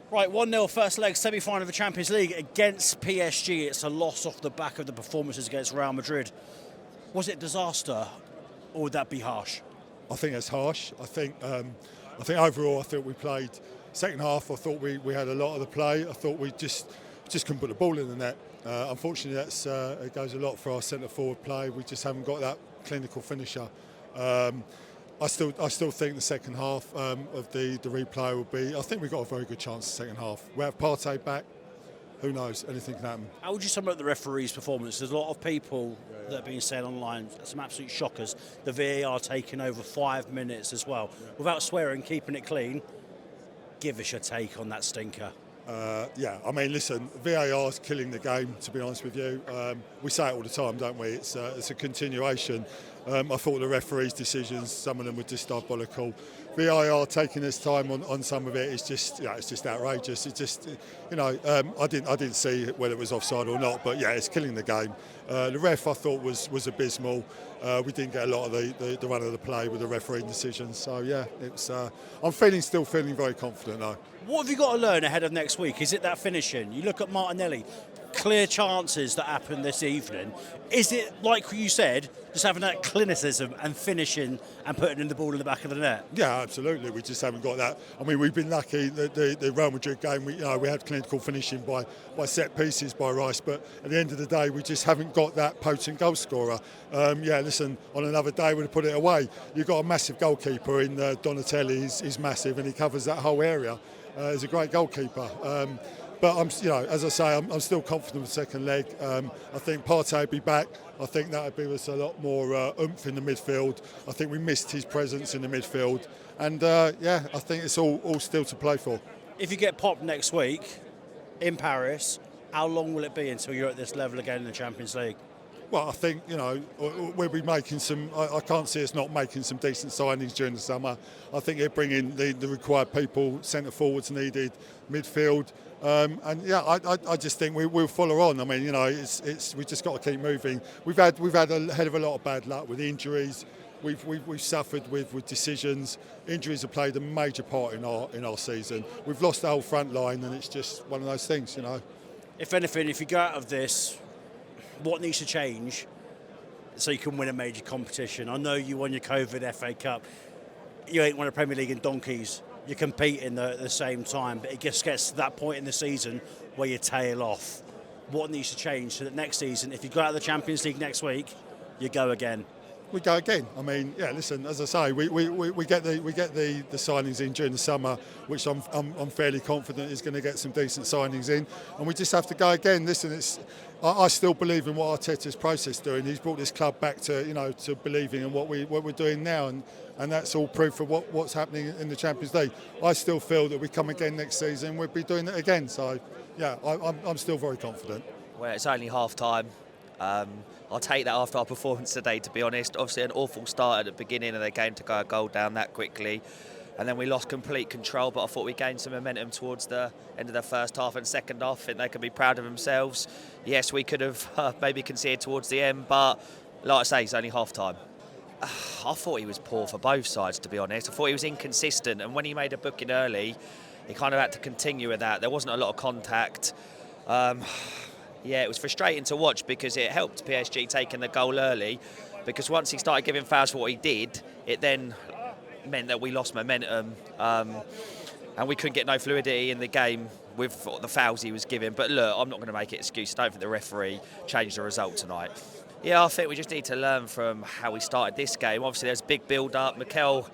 Right, 1-0 first leg, semi-final of the Champions League against PSG. It's a loss off the back of the performances against Real Madrid. Was it disaster, or would that be harsh? I think it's harsh. I think overall, I think we played second half. I thought we had a lot of the play. I thought we just couldn't put the ball in the net. Unfortunately, it goes a lot for our centre forward play. We just haven't got that clinical finisher. I still think the second half of the replay will be. I think we've got a very good chance the second half. We have Partey back. Who knows? Anything can happen. How would you sum up the referee's performance? There's a lot of people that have been saying online, some absolute shockers. The VAR taking over 5 minutes as well. Without swearing, keeping it clean, give us your take on that stinker. I mean, listen, VAR's killing the game, to be honest with you. We say it all the time, don't we? It's a continuation. I thought the referee's decisions, some of them were just diabolical. VAR taking its time on some of it is just, it's just outrageous. It just, I didn't see whether it was offside or not, but it's killing the game. The ref I thought was abysmal. We didn't get a lot of the run of the play with the refereeing decisions. So it's. I'm still feeling very confident though. What have you got to learn ahead of next week? Is it that finishing? You look at Martinelli, clear chances that happen this evening. Is it, like you said, just having that clinicism and finishing and putting in the ball in the back of the net? Yeah, absolutely. We just haven't got that. I mean, we've been lucky that the Real Madrid game, we had clinical finishing by set pieces by Rice, but at the end of the day, we just haven't got that potent goal scorer. Listen, on another day, we'd have put it away. You've got a massive goalkeeper in Donatelli. He's massive and he covers that whole area. He's a great goalkeeper. But as I say, I'm still confident with the second leg. I think Partey will be back. I think that would give us a lot more oomph in the midfield. I think we missed his presence in the midfield, and I think it's all still to play for. If you get popped next week in Paris, how long will it be until you're at this level again in the Champions League? Well, I think, we'll be making some. I can't see us not making some decent signings during the summer. I think it'll bring in the required people, centre forwards needed, midfield. I just think we'll follow on. I mean, we just got to keep moving. We've had a hell of a lot of bad luck with injuries. We've suffered with decisions. Injuries have played a major part in our season. We've lost the whole front line, and it's just one of those things, If anything, if you go out of this, what needs to change so you can win a major competition? I know you won your COVID FA Cup. You ain't won a Premier League in donkeys. You compete in the same time, but it just gets to that point in the season where you tail off. What needs to change so that next season, if you go out of the Champions League next week, you go again? We go again. I mean, listen. As I say, we get the signings in during the summer, which I'm fairly confident is going to get some decent signings in, and we just have to go again. Listen, I still believe in what Arteta's process doing. He's brought this club back to believing in what we're doing now, and that's all proof of what's happening in the Champions League. I still feel that we come again next season, we'll be doing it again. So, I'm still very confident. Well, it's only half time. I'll take that after our performance today, to be honest. Obviously, an awful start at the beginning of the game to go a goal down that quickly. And then we lost complete control, but I thought we gained some momentum towards the end of the first half and second half. I think they can be proud of themselves. Yes, we could have maybe conceded towards the end, but like I say, it's only half time. I thought he was poor for both sides, to be honest. I thought he was inconsistent, and when he made a booking early, he kind of had to continue with that. There wasn't a lot of contact. It was frustrating to watch because it helped PSG taking the goal early, because once he started giving fouls for what he did, it then meant that we lost momentum and we couldn't get no fluidity in the game with the fouls he was giving. But look, I'm not going to make it excuse. I don't think the referee changed the result tonight. Yeah, I think we just need to learn from how we started this game. Obviously, there's a big build-up. Mikel,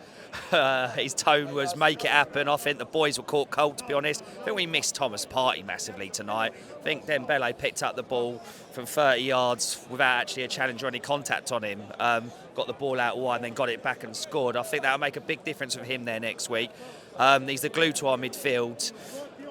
his tone was make it happen. I think the boys were caught cold, to be honest. I think we missed Thomas Partey massively tonight. I think Dembele picked up the ball from 30 yards without actually a challenge or any contact on him. Got the ball out wide and then got it back and scored. I think that'll make a big difference for him there next week. He's the glue to our midfield.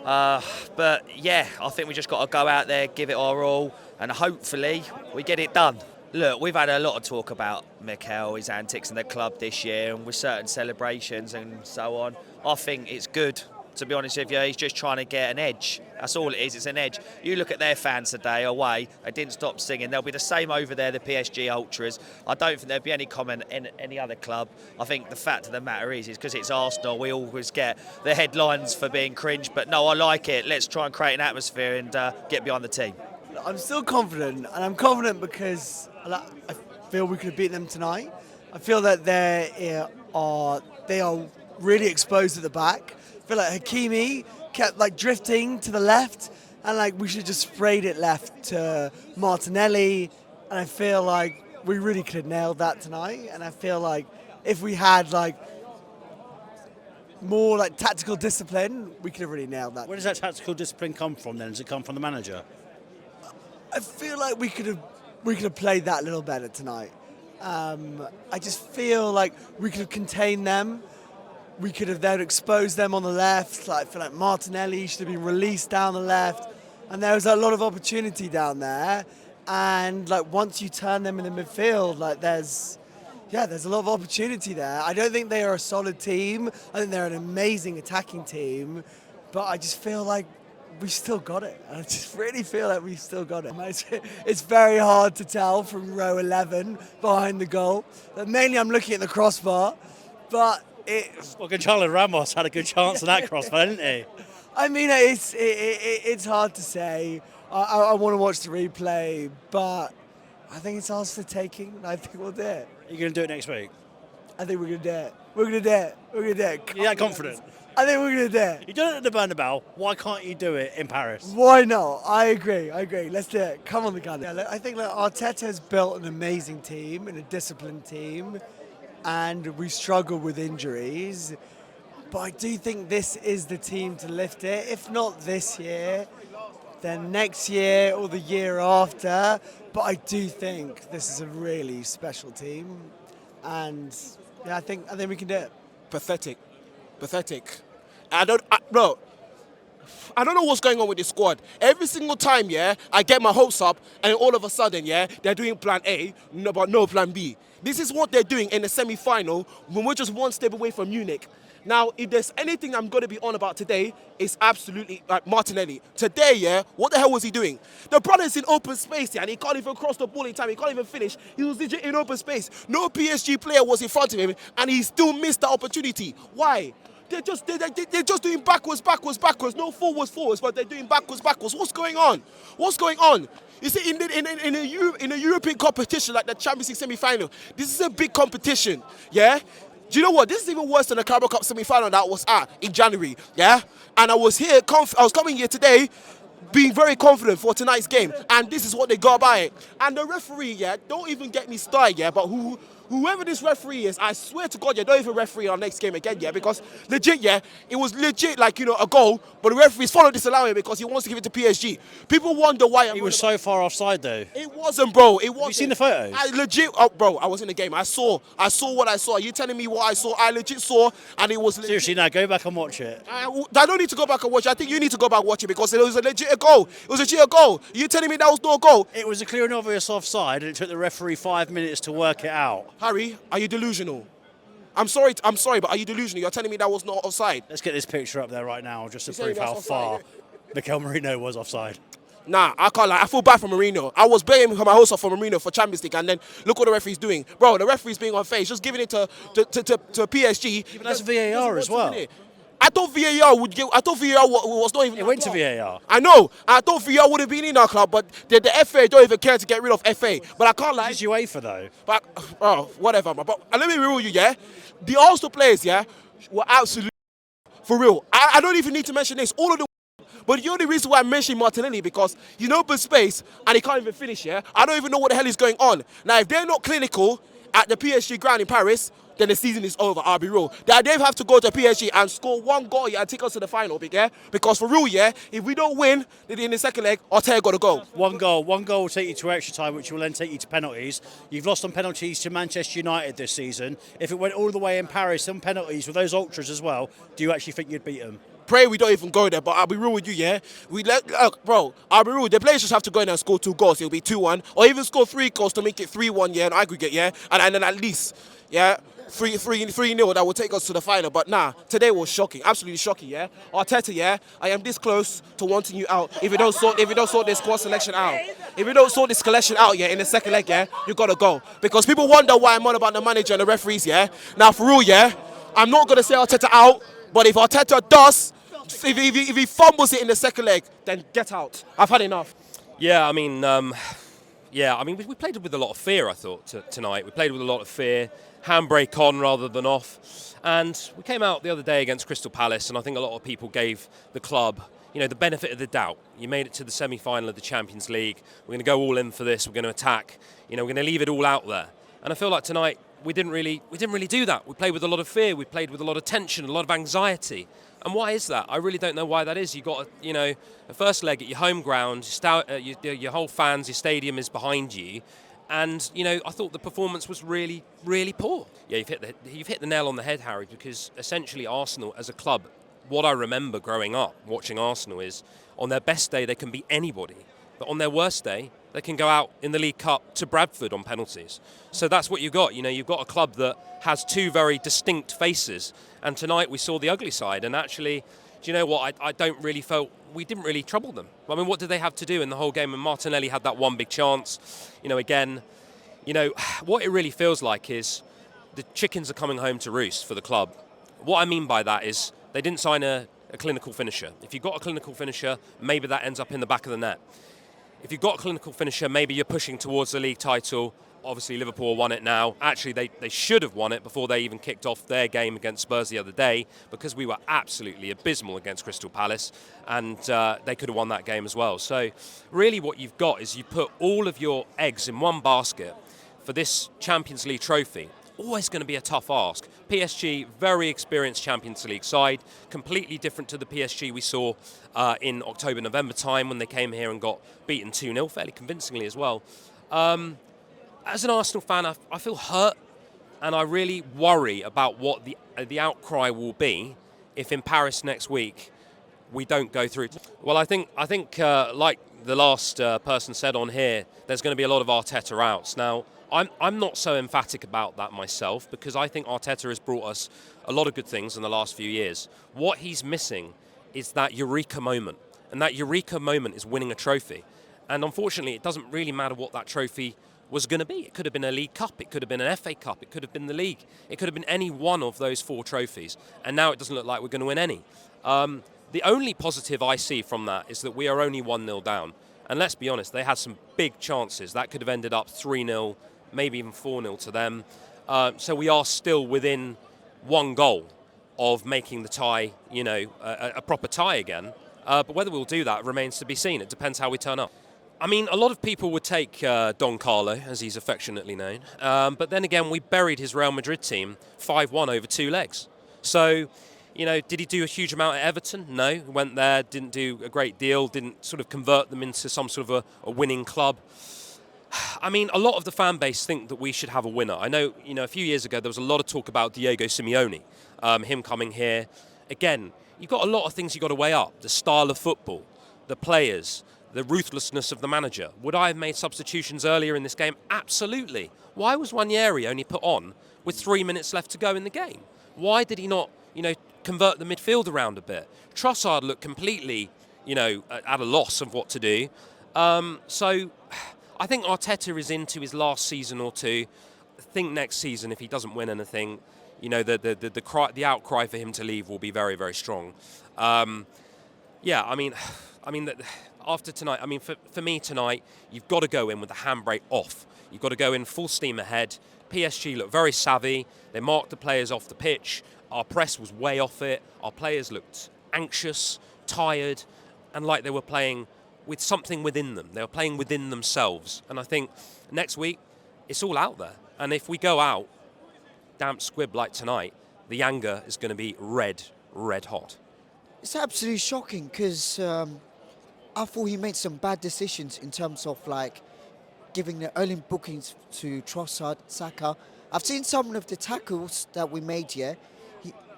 But I think we just got to go out there, give it our all, and hopefully we get it done. Look, we've had a lot of talk about Mikel, his antics in the club this year, and with certain celebrations and so on. I think it's good to be honest with you. He's just trying to get an edge. That's all it is. It's an edge. You look at their fans today away. They didn't stop singing. They'll be the same over there, the PSG ultras. I don't think there'll be any comment in any other club. I think the fact of the matter is because it's Arsenal, we always get the headlines for being cringe. But no, I like it. Let's try and create an atmosphere and get behind the team. I'm still confident, and I'm confident because I feel we could have beaten them tonight. I feel that they are really exposed at the back. I feel like Hakimi kept drifting to the left, and we should have just sprayed it left to Martinelli. And I feel like we really could have nailed that tonight. And I feel like if we had more tactical discipline, we could have really nailed that. Where does that tactical discipline come from then? Does it come from the manager? I feel like we could have played that a little better tonight. I just feel like we could have contained them. We could have then exposed them on the left. I feel like Martinelli should have been released down the left. And there was a lot of opportunity down there. And once you turn them in the midfield, there's a lot of opportunity there. I don't think they are a solid team. I think they're an amazing attacking team. But I just feel like we still got it. I just really feel like we still got it. It's very hard to tell from row 11 behind the goal. But mainly I'm looking at the crossbar. But well, Gonzalo Ramos had a good chance on that crossbar, didn't he? I mean, it's hard to say. I want to watch the replay, but I think it's ours for the taking. I think we'll do it. Are you going to do it next week? I think we're going to do it. We're going to do it. We're going to do it. You're that confident? I think we're going to do it. You done it at the Bernabeu. Why can't you do it in Paris? Why not? I agree. Let's do it. Come on, the gun. Yeah, I think Arteta has built an amazing team and a disciplined team, and we struggle with injuries. But I do think this is the team to lift it. If not this year, then next year or the year after. But I do think this is a really special team, and I think we can do it. Pathetic. I don't know what's going on with this squad. Every single time, I get my hopes up, and all of a sudden, they're doing plan A, but no plan B. This is what they're doing in the semi-final when we're just one step away from Munich. Now, if there's anything I'm going to be on about today, it's absolutely Martinelli. Today, what the hell was he doing? The brother's in open space, and he can't even cross the ball in time. He can't even finish. He was legit in open space. No PSG player was in front of him, and he still missed the opportunity. Why? They're just doing backwards. No forwards, but they're doing backwards. What's going on? You see, in a European competition like the Champions League semi-final, this is a big competition, Do you know what? This is even worse than the Carabao Cup semi-final that I was at in January, And I was coming here today being very confident for tonight's game, and this is what they got by it. And the referee, don't even get me started, but whoever this referee is, I swear to God, don't even referee our next game again, because legit, it was legit a goal, but the referee's followed disallowing it because he wants to give it to PSG. People wonder why. He was so far offside, though. It wasn't, bro. It wasn't. Have you seen the photos? Bro, I was in the game. I saw what I saw. Are you telling me what I saw? I legit saw, and it was legit. Seriously, now go back and watch it. I don't need to go back and watch it. I think you need to go back and watch it because it was a legit goal. It was a legit goal. Are you telling me that was no goal? It was a clear and obvious offside, and it took the referee 5 minutes to work it out. Harry, are you delusional? I'm sorry, but are you delusional? You're telling me that was not offside? Let's get this picture up there right now, just to prove how far Mikel Merino was offside. Nah, I can't lie. I feel bad for Mourinho. I was blaming my host for Mourinho for Champions League, and then look what the referee's doing. Bro, the referee's being unfair. He's just giving it to PSG. Yeah, but that's VAR as well. I thought VAR was not even. It went to VAR. I know. I thought VAR would have been in our club, but the FA don't even care to get rid of FA. But I can't lie. This is UEFA though. But whatever. But let me rule you, the Arsenal players, were absolutely for real. I don't even need to mention this. All of them. But the only reason why I mentioned Martinelli because he's in open space and he can't even finish. I don't even know what the hell is going on. Now, if they're not clinical at the PSG ground in Paris, then the season is over, I'll be real. They have to go to PSG and score one goal and take us to the final, because for real, if we don't win in the second leg, Arteta got to go. One goal will take you to extra time, which will then take you to penalties. You've lost on penalties to Manchester United this season. If it went all the way in Paris on penalties with those ultras as well, do you actually think you'd beat them? Pray we don't even go there, but I'll be real with you, I'll be real. The players just have to go in there and score 2 goals. It'll be 2-1, or even score 3 goals to make it 3-1, in aggregate, and then at least, 3-0 that will take us to the final. But nah, today was shocking, absolutely shocking. Yeah, Arteta. Yeah, I am this close to wanting you out. If you don't sort this squad selection out, if you don't sort this collection out, yeah, in the second leg, yeah, you gotta go, because people wonder why I'm on about the manager and the referees. Yeah, now for real, yeah, I'm not gonna say Arteta out, but if Arteta does, if he fumbles it in the second leg, then get out. I've had enough. Yeah, I mean, we played with a lot of fear, I thought, tonight. We played with a lot of fear, handbrake on rather than off. And we came out the other day against Crystal Palace, and I think a lot of people gave the club, the benefit of the doubt. You made it to the semi-final of the Champions League. We're going to go all in for this. We're going to attack. We're going to leave it all out there. And I feel like tonight we didn't really do that. We played with a lot of fear. We played with a lot of tension, a lot of anxiety. And why is that? I really don't know why that is. You got, a first leg at your home ground, your whole fans, your stadium is behind you. And, I thought the performance was really, really poor. Yeah, you've hit the nail on the head, Harry, because essentially Arsenal as a club, what I remember growing up watching Arsenal is on their best day they can beat anybody. But on their worst day, they can go out in the League Cup to Bradford on penalties. So that's what you've got. You've got a club that has two very distinct faces. And tonight we saw the ugly side. And actually, do you know what? I don't really felt we didn't really trouble them. I mean, what did they have to do in the whole game? And Martinelli had that one big chance. What it really feels like is the chickens are coming home to roost for the club. What I mean by that is they didn't sign a clinical finisher. If you've got a clinical finisher, maybe that ends up in the back of the net. If you've got a clinical finisher, maybe you're pushing towards the league title. Obviously, Liverpool won it now. Actually, they should have won it before they even kicked off their game against Spurs the other day, because we were absolutely abysmal against Crystal Palace, and they could have won that game as well. So really what you've got is you put all of your eggs in one basket for this Champions League trophy. Always going to be a tough ask. PSG, very experienced Champions League side, completely different to the PSG we saw in October, November time when they came here and got beaten 2-0, fairly convincingly as well. As an Arsenal fan, I feel hurt, and I really worry about what the outcry will be if in Paris next week we don't go through. Well, I think like the last person said on here, there's going to be a lot of Arteta outs. Now, I'm not so emphatic about that myself, because I think Arteta has brought us a lot of good things in the last few years. What he's missing is that eureka moment, and that eureka moment is winning a trophy. And unfortunately, it doesn't really matter what that trophy was going to be. It could have been a League Cup, it could have been an FA Cup, it could have been the league, it could have been any one of those 4 trophies. And now it doesn't look like we're going to win any. The only positive I see from that is that we are only 1-0 down. And let's be honest, they had some big chances. That could have ended up 3-0, maybe even 4-0 to them. So we are still within one goal of making the tie, a proper tie again. But whether we'll do that remains to be seen. It depends how we turn up. I mean, a lot of people would take Don Carlo, as he's affectionately known. But then again, we buried his Real Madrid team 5-1 over 2 legs. So, did he do a huge amount at Everton? No. He went there, didn't do a great deal, didn't sort of convert them into some sort of a winning club. I mean, a lot of the fan base think that we should have a winner. I know, a few years ago there was a lot of talk about Diego Simeone, him coming here. Again, you've got a lot of things you've got to weigh up. The style of football, the players, the ruthlessness of the manager. Would I have made substitutions earlier in this game? Absolutely. Why was Ranieri only put on with 3 minutes left to go in the game? Why did he not, convert the midfield around a bit? Trossard looked completely, at a loss of what to do. So I think Arteta is into his last season or two. I think next season, if he doesn't win anything, the outcry for him to leave will be very, very strong. After tonight, for me tonight, you've got to go in with the handbrake off. You've got to go in full steam ahead. PSG looked very savvy. They marked the players off the pitch. Our press was way off it. Our players looked anxious, tired, and like they were playing with something within them. They were playing within themselves. And I think next week, it's all out there. And if we go out, damp squib like tonight, the anger is going to be red hot. It's absolutely shocking, because I thought he made some bad decisions in terms of giving the early bookings to Trossard, Saka. I've seen some of the tackles that we made here.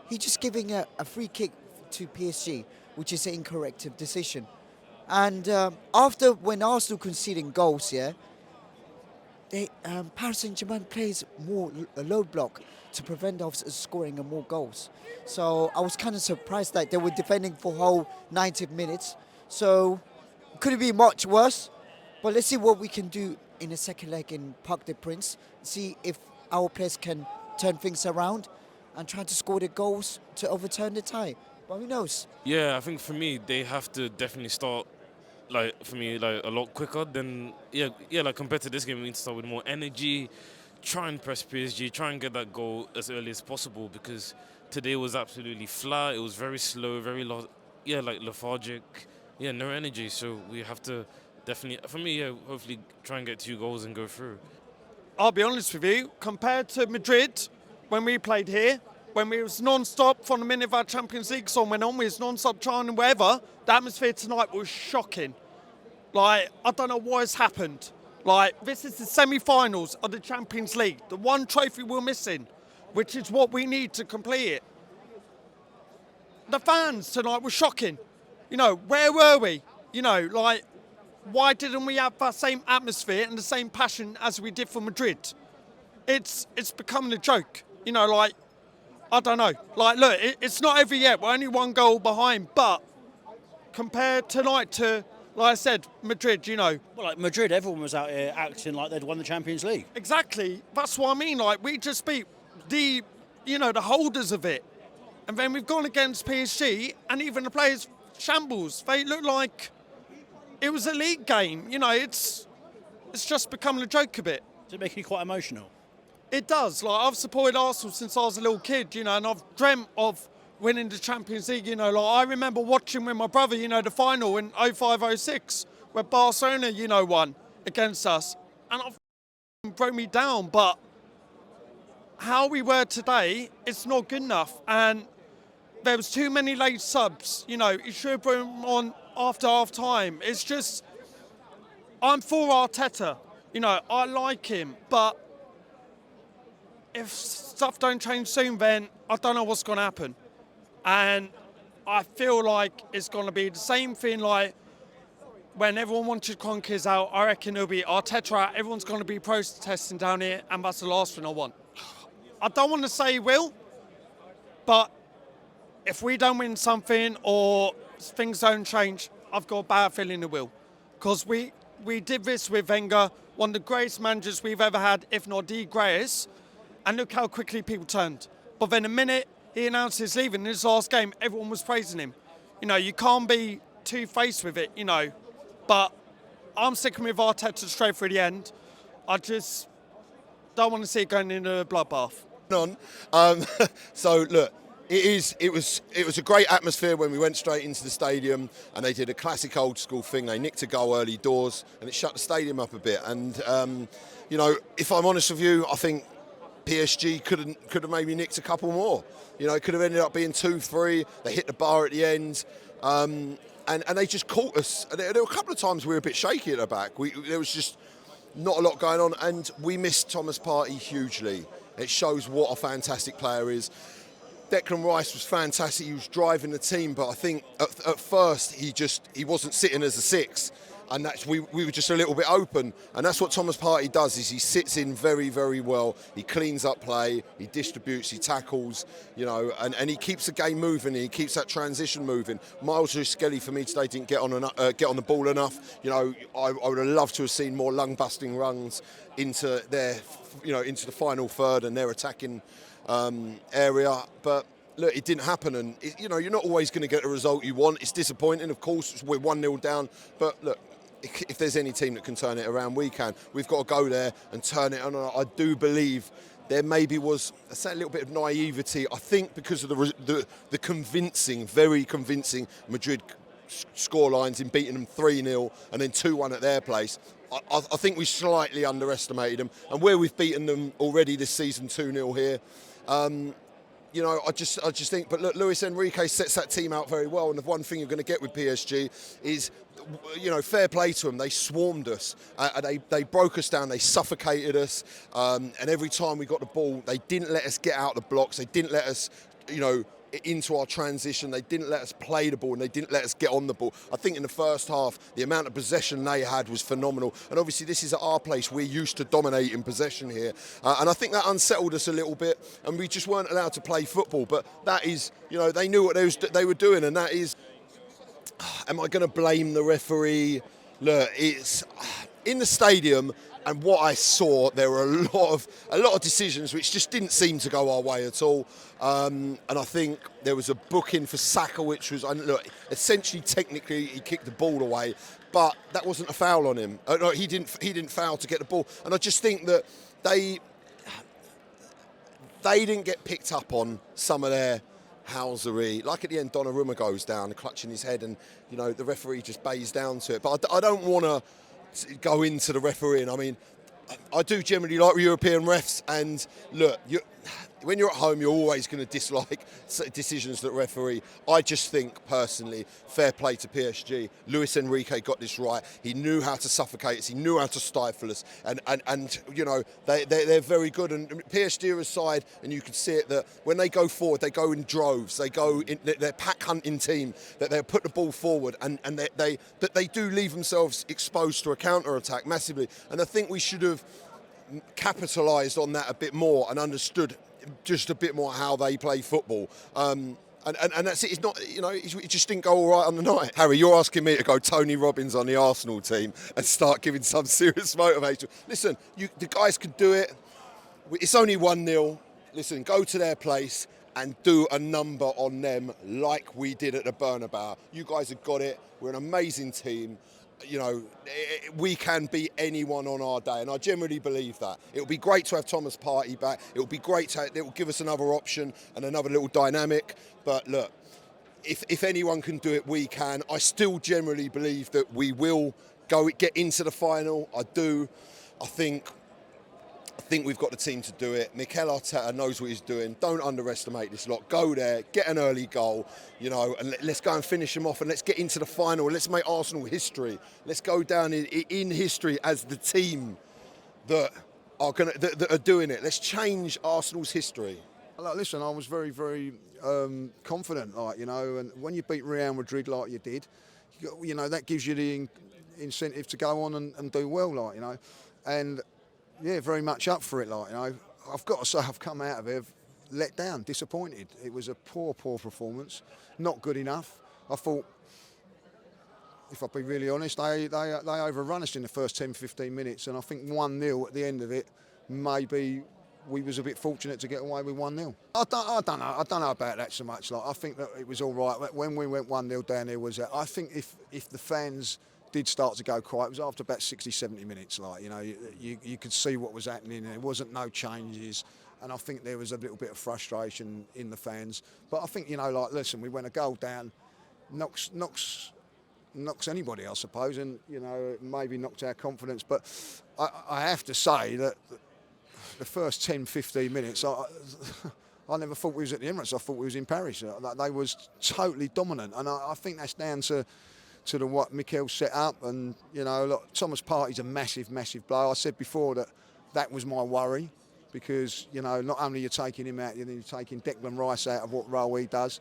He just giving a free kick to PSG, which is an incorrect decision. And after when Arsenal conceding goals, Paris Saint-Germain plays more a low block to prevent us scoring more goals. So I was kind of surprised that they were defending for whole 90 minutes. So could it be much worse? But let's see what we can do in the second leg in Parc des Princes. See if our players can turn things around and try to score the goals to overturn the tie. But who knows? Yeah, I think for me, they have to definitely start, a lot quicker than, like compared to this game, we need to start with more energy, try and press PSG, try and get that goal as early as possible, because today was absolutely flat. It was very slow, very, lethargic. Yeah, no energy. So we have to definitely, for me, hopefully try and get 2 goals and go through. I'll be honest with you, compared to Madrid, when we played here, when we was non-stop from the minute of our Champions League song went on, we was non-stop trying and wherever, the atmosphere tonight was shocking. I don't know what has happened. This is the semi-finals of the Champions League, the one trophy we're missing, which is what we need to complete it. The fans tonight were shocking. Where were we? Why didn't we have that same atmosphere and the same passion as we did for Madrid? It's becoming a joke. I don't know. Look, it's not over yet. We're only 1 goal behind. But compared tonight to, like I said, Madrid, Well, Madrid, everyone was out here acting like they'd won the Champions League. Exactly. That's what I mean. We just beat the holders of it. And then we've gone against PSG, and even the players shambles. They look like it was a league game. It's just becoming a joke a bit. Does it make you quite emotional? It does. I've supported Arsenal since I was a little kid, and I've dreamt of winning the Champions League. I remember watching with my brother, the final in 05-06, where Barcelona, won against us. And it broke me down. But how we were today, it's not good enough. And there was too many late subs. You should have brought them on after half-time. It's just, I'm for Arteta. I like him, but if stuff don't change soon, then I don't know what's going to happen. And I feel like it's going to be the same thing when everyone wanted Kroenkes out. I reckon it'll be Arteta out. Everyone's going to be protesting down here, and that's the last thing I want. I don't want to say he will, but if we don't win something or things don't change, I've got a bad feeling it will. Because we did this with Wenger, one of the greatest managers we've ever had, if not the greatest. And look how quickly people turned. But then the minute he announced his leaving in his last game, everyone was praising him. You can't be two-faced with it, But I'm sticking with Arteta straight through the end. I just don't want to see it going into a bloodbath. So look, it was a great atmosphere when we went straight into the stadium, and they did a classic old school thing. They nicked a goal early doors, and it shut the stadium up a bit. And if I'm honest with you, I think PSG could have maybe nicked a couple more. It could have ended up being 2-3. They hit the bar at the end, and they just caught us. There were a couple of times we were a bit shaky at the back. There was just not a lot going on, and we missed Thomas Partey hugely. It shows what a fantastic player is. Declan Rice was fantastic. He was driving the team, but I think at first he wasn't sitting as a 6. And we were just a little bit open, and that's what Thomas Partey does. Is he sits in very, very well. He cleans up play, he distributes, he tackles, and he keeps the game moving. And he keeps that transition moving. Miles Skelly for me today didn't get on the ball enough. I would have loved to have seen more lung-busting runs into into the final third and their attacking area, but. Look, it didn't happen, and you're not always going to get the result you want. It's disappointing, of course. We're 1-0 down, but look, if there's any team that can turn it around, we can. We've got to go there and turn it on. I do believe there maybe was a little bit of naivety. I think because of the convincing, very convincing Madrid scorelines in beating them 3-0 and then 2-1 at their place. I think we slightly underestimated them, and where we've beaten them already this season 2-0 here. I just think, but look, Luis Enrique sets that team out very well, and the one thing you're going to get with PSG is, fair play to them. They swarmed us, they broke us down, they suffocated us, and every time we got the ball, they didn't let us get out the blocks, they didn't let us, into our transition. They didn't let us play the ball and they didn't let us get on the ball. I think in the first half, the amount of possession they had was phenomenal. And obviously this is at our place. We're used to dominating possession here. And I think that unsettled us a little bit and we just weren't allowed to play football. But that is, they knew what they were doing, and that is, am I going to blame the referee? Look, it's in the stadium. And what I saw, there were a lot of decisions which just didn't seem to go our way at all. And I think there was a booking for Saka, which was, look, essentially, technically, he kicked the ball away, but that wasn't a foul on him. No, he didn't foul to get the ball. And I just think that they didn't get picked up on some of their housery. Like at the end, Donnarumma goes down, clutching his head, and the referee just bays down to it. But I don't want to go into the refereeing. I mean, I do generally like European refs, and look, when you're at home, you're always going to dislike decisions that referee. I just think, personally, fair play to PSG. Luis Enrique got this right. He knew how to suffocate us. He knew how to stifle us. And they're very good. And PSG are a side, and you can see it, that when they go forward, they go in droves. They're pack hunting team, that they'll put the ball forward, and they do leave themselves exposed to a counter-attack massively. And I think we should have capitalised on that a bit more and understood just a bit more how they play football. And that's it. It's not, it just didn't go all right on the night. Harry, you're asking me to go Tony Robbins on the Arsenal team and start giving some serious motivation. Listen, the guys can do it. It's only 1-0. Listen, go to their place and do a number on them like we did at the Bernabeu. You guys have got it. We're an amazing team. We can beat anyone on our day, and I generally believe that. It would be great to have Thomas Partey back. It would be great it will give us another option and another little dynamic. But look, if anyone can do it, we can. I still generally believe that we will get into the final. I do. I think we've got the team to do it. Mikel Arteta knows what he's doing. Don't underestimate this lot. Go there, get an early goal, and let's go and finish them off, and let's get into the final. Let's make Arsenal history. Let's go down in history as the team that are doing it. Let's change Arsenal's history. Listen, I was very, very confident, and when you beat Real Madrid like you did, that gives you the incentive to go on and do well, and yeah, very much up for it, I've got to say, I've come out of it let down, disappointed. It was a poor performance, not good enough. I thought, if I'll be really honest, they overrun us in the first 10-15 minutes, and I think 1-0 at the end of it, maybe we was a bit fortunate to get away with 1-0. I don't know about that so much. I think that it was all right. When we went 1-0 down there, I think if the fans did start to go quiet, it was after about 60-70 minutes. You could see what was happening. There wasn't no changes, and I think there was a little bit of frustration in the fans. But I think listen, we went a goal down, knocks anybody, I suppose, and maybe knocked our confidence. But I have to say that the first 10-15 minutes, I never thought we was at the Emirates. I thought we was in Paris. They was totally dominant, and I think that's down to what Mikel set up. And Thomas Partey's a massive blow. I said before that was my worry, because not only you're taking him out, you're taking Declan Rice out of what role he does,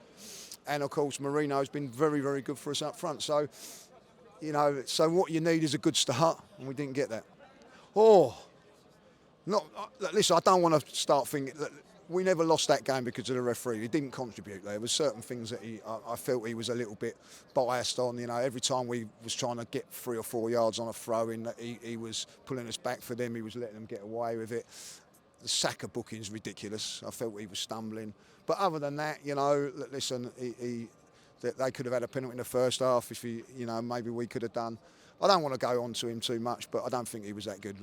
and of course Marino's been very, very good for us up front. So so what you need is a good start, and we didn't get that. Listen, I don't want to start thinking that we never lost that game because of the referee. He didn't contribute there. There were certain things that I felt he was a little bit biased on. Every time we was trying to get 3 or 4 yards on a throw-in, he was pulling us back for them. He was letting them get away with it. The Saka booking's ridiculous. I felt he was stumbling. But other than that, listen, they could have had a penalty in the first half if maybe we could have done. I don't want to go on to him too much, but I don't think he was that good.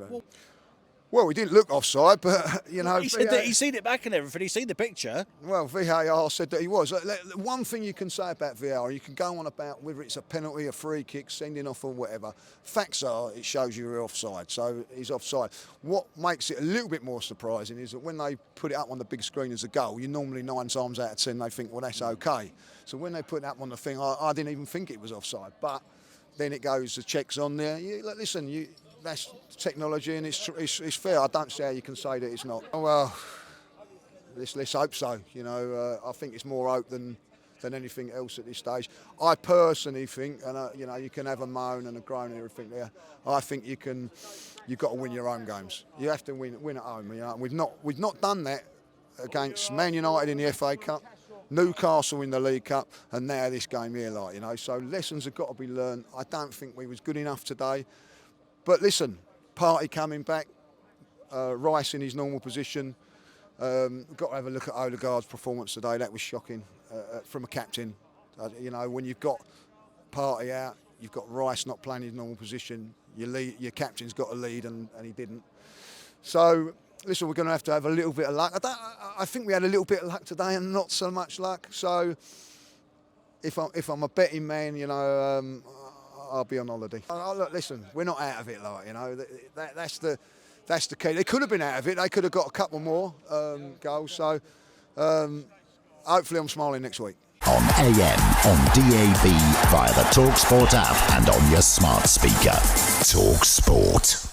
Well, we didn't look offside, but, He said that he's seen it back and everything. He's seen the picture. Well, VAR said that he was. One thing you can say about VAR, you can go on about whether it's a penalty, a free kick, sending off or whatever. Facts are, it shows you're offside, so he's offside. What makes it a little bit more surprising is that when they put it up on the big screen as a goal, you normally 9 times out of 10 they think, well, that's okay. So when they put it up on the thing, I didn't even think it was offside. But then it goes, the check's on there. Listen, that's technology, and it's fair. I don't see how you can say that it's not. Well, let's hope so. You know, I think it's more hope than anything else at this stage. I personally think, and you know, you can have a moan and a groan and everything there. I think you've got to win your own games. You have to win at home. You know, we've not done that against Man United in the FA Cup, Newcastle in the League Cup, and now this game here, like, you know. So lessons have got to be learned. I don't think we was good enough today. But listen, Partey coming back, Rice in his normal position. Got to have a look at Odegaard's performance today. That was shocking from a captain. You know, when you've got Partey out, you've got Rice not playing his normal position. Your captain's got to lead, and he didn't. So listen, we're going to have a little bit of luck. I think we had a little bit of luck today, and not so much luck. So if I'm a betting man, you know, I'll be on holiday. Look, listen, we're not out of it, like, you know. That's the key. They could have been out of it. They could have got a couple more goals. So hopefully I'm smiling next week. On AM, on DAB, via the talkSPORT app and on your smart speaker. talkSPORT.